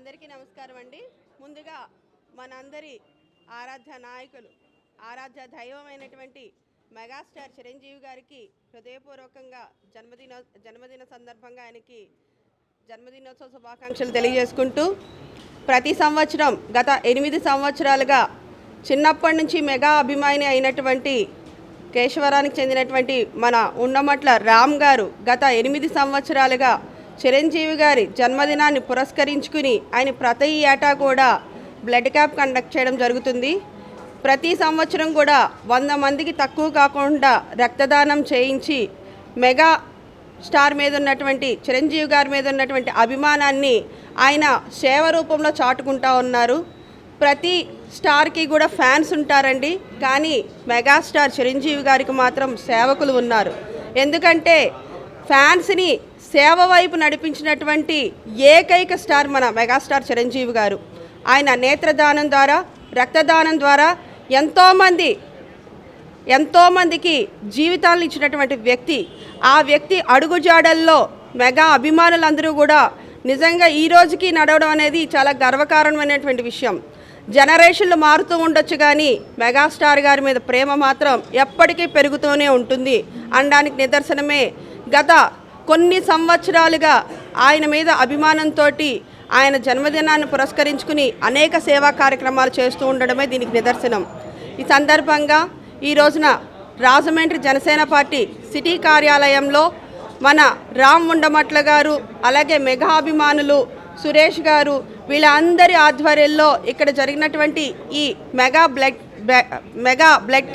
అందరికీ నమస్కారం అండి. ముందుగా మనందరి ఆరాధ్య నాయకులు, ఆరాధ్య దైవమైనటువంటి మెగాస్టార్ చిరంజీవి గారికి హృదయపూర్వకంగా జన్మదిన సందర్భంగా ఆయనకి జన్మదినోత్సవ శుభాకాంక్షలు తెలియజేసుకుంటూ, ప్రతి సంవత్సరం గత 8 సంవత్సరాలుగా చిన్నప్పటి నుంచి మెగా అభిమాని అయినటువంటి కేశవరానికి చెందినటువంటి మన ఉండమట్ల రామ్ గారు గత 8 సంవత్సరాలుగా చిరంజీవి గారి జన్మదినాన్ని పురస్కరించుకుని ఆయన ప్రతి ఏటా కూడా బ్లడ్ క్యాంప్ కండక్ట్ చేయడం జరుగుతుంది. ప్రతి సంవత్సరం కూడా 100 మందికి తక్కువ కాకుండా రక్తదానం చేయించి మెగా స్టార్ మీద ఉన్నటువంటి చిరంజీవి గారి మీద ఉన్నటువంటి అభిమానాన్ని ఆయన సేవ రూపంలో చాటుకుంటూ ఉన్నారు. ప్రతి స్టార్కి కూడా ఫ్యాన్స్ ఉంటారండి, కానీ మెగాస్టార్ చిరంజీవి గారికి మాత్రం సేవకులు ఉన్నారు. ఎందుకంటే ఫ్యాన్స్ని సేవ వైపు నడిపించినటువంటి ఏకైక స్టార్ మన మెగాస్టార్ చిరంజీవి గారు. ఆయన నేత్రదానం ద్వారా, రక్తదానం ద్వారా ఎంతోమందికి జీవితాలను ఇచ్చినటువంటి వ్యక్తి. ఆ వ్యక్తి అడుగుజాడల్లో మెగా అభిమానులందరూ కూడా నిజంగా ఈ రోజుకి నడవడం అనేది చాలా గర్వకారణమైనటువంటి విషయం. జనరేషన్లు మారుతూ ఉండొచ్చు, కానీ మెగాస్టార్ గారి మీద ప్రేమ మాత్రం ఎప్పటికీ పెరుగుతూనే ఉంటుంది అనడానికి నిదర్శనమే గత కొన్ని సంవత్సరాలుగా ఆయన మీద అభిమానంతో ఆయన జన్మదినాన్ని పురస్కరించుకుని అనేక సేవా కార్యక్రమాలు చేస్తూ ఉండడమే దీనికి నిదర్శనం. ఈ సందర్భంగా ఈ రోజున రాజమండ్రి జనసేన పార్టీ సిటీ కార్యాలయంలో మన రామ్ ఉండమట్ల గారు, అలాగే మెగా అభిమానులు సురేష్ గారు, వీళ్ళందరి ఆధ్వర్యంలో ఇక్కడ జరిగినటువంటి ఈ మెగా బ్లడ్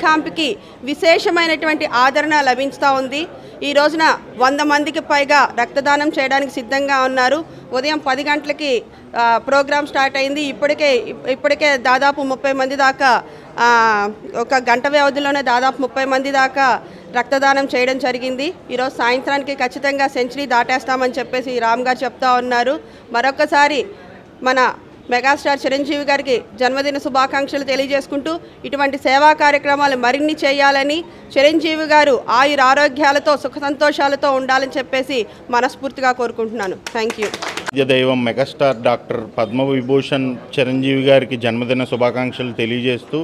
క్యాంప్కి విశేషమైనటువంటి ఆదరణ లభిస్తూ ఉంది. ఈ రోజున 100 మందికి పైగా రక్తదానం చేయడానికి సిద్ధంగా ఉన్నారు. ఉదయం 10 గంటలకి ప్రోగ్రామ్ స్టార్ట్ అయింది. ఇప్పటికే దాదాపు 30 మంది దాకా, ఒక గంట వ్యవధిలోనే దాదాపు 30 మంది దాకా రక్తదానం చేయడం జరిగింది. ఈరోజు సాయంత్రానికి ఖచ్చితంగా సెంచరీ దాటేస్తామని చెప్పేసి రామ్ గారు చెప్తా ఉన్నారు. మరొకసారి మన మెగాస్టార్ చిరంజీవి గారికి జన్మదిన శుభాకాంక్షలు తెలియజేసుకుంటూ, ఇటువంటి సేవా కార్యక్రమాలు మరిన్ని చేయాలని, చిరంజీవి గారు ఆయుర ఆరోగ్యాలతో సుఖ సంతోషాలతో ఉండాలని చెప్పేసి మనస్ఫూర్తిగా కోరుకుంటున్నాను. Thank you. దైవం మెగాస్టార్ డాక్టర్ పద్మవిభూషణ్ చిరంజీవి గారికి జన్మదిన శుభాకాంక్షలు తెలియజేస్తూ,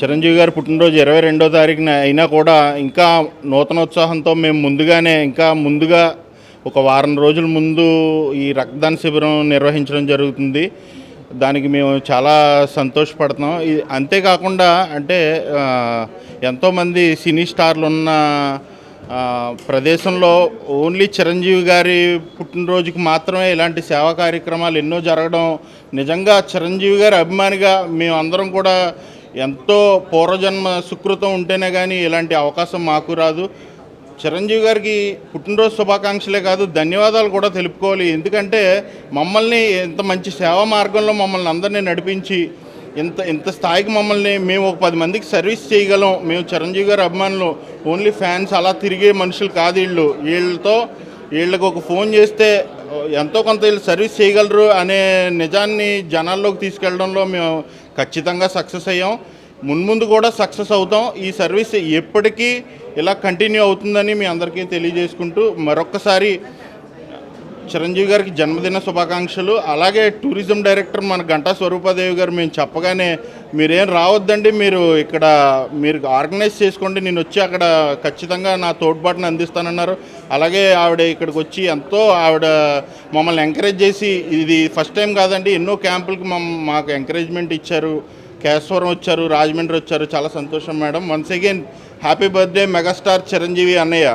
చిరంజీవి గారు పుట్టినరోజు 22వ తారీఖున అయినా కూడా ఇంకా నూతనోత్సాహంతో మేము ముందుగా ఒక వారం రోజుల ముందు ఈ రక్తదాన శిబిరం నిర్వహించడం జరుగుతుంది. దానికి మేము చాలా సంతోషపడుతున్నాం. అంతేకాకుండా అంటే ఎంతోమంది సినీ స్టార్లు ఉన్న ప్రదేశంలో ఓన్లీ చిరంజీవి గారి పుట్టినరోజుకి మాత్రమే ఇలాంటి సేవా కార్యక్రమాలు ఎన్నో జరగడం నిజంగా చిరంజీవి గారి అభిమానిగా మేము అందరం కూడా ఎంతో పూర్వజన్మ సుకృతం ఉంటేనే కానీ ఇలాంటి అవకాశం మాకు రాదు. చిరంజీవి గారికి పుట్టినరోజు శుభాకాంక్షలే కాదు, ధన్యవాదాలు కూడా తెలుపుకోవాలి. ఎందుకంటే మమ్మల్ని ఇంత మంచి సేవా మార్గంలో మమ్మల్ని అందరినీ నడిపించి ఇంత స్థాయికి మేము ఒక 10 మందికి సర్వీస్ చేయగలం. మేము చిరంజీవి గారి అభిమానులు, ఓన్లీ ఫ్యాన్స్, అలా తిరిగే మనుషులు కాదు వీళ్ళకి ఒక ఫోన్ చేస్తే ఎంతో కొంత వీళ్ళు సర్వీస్ చేయగలరు అనే నిజాన్ని జనాల్లోకి తీసుకెళ్లడంలో మేము ఖచ్చితంగా సక్సెస్ అయ్యాం. మున్ముందు కూడా సక్సెస్ అవుతాం. ఈ సర్వీస్ ఎప్పటికీ ఇలా కంటిన్యూ అవుతుందని మీ అందరికీ తెలియజేసుకుంటూ, మరొక్కసారి చిరంజీవి గారికి జన్మదిన శుభాకాంక్షలు. అలాగే టూరిజం డైరెక్టర్ మన గంటా స్వరూపాదేవి గారు మేము చెప్పగానే మీరేం రావద్దండి, మీరు ఆర్గనైజ్ చేసుకోండి, నేను వచ్చి అక్కడ ఖచ్చితంగా నా తోడ్పాటును అందిస్తానన్నారు. అలాగే ఆవిడ ఇక్కడికి వచ్చి ఆవిడ మమ్మల్ని ఎంకరేజ్ చేసి, ఇది ఫస్ట్ టైం కాదండి, ఎన్నో క్యాంపులకి మాకు ఎంకరేజ్మెంట్ ఇచ్చారు. కేశవరం వచ్చారు, రాజమండ్రి వచ్చారు. చాలా సంతోషం madam. Once again happy birthday megastar Chiranjeevi అన్నయ్య.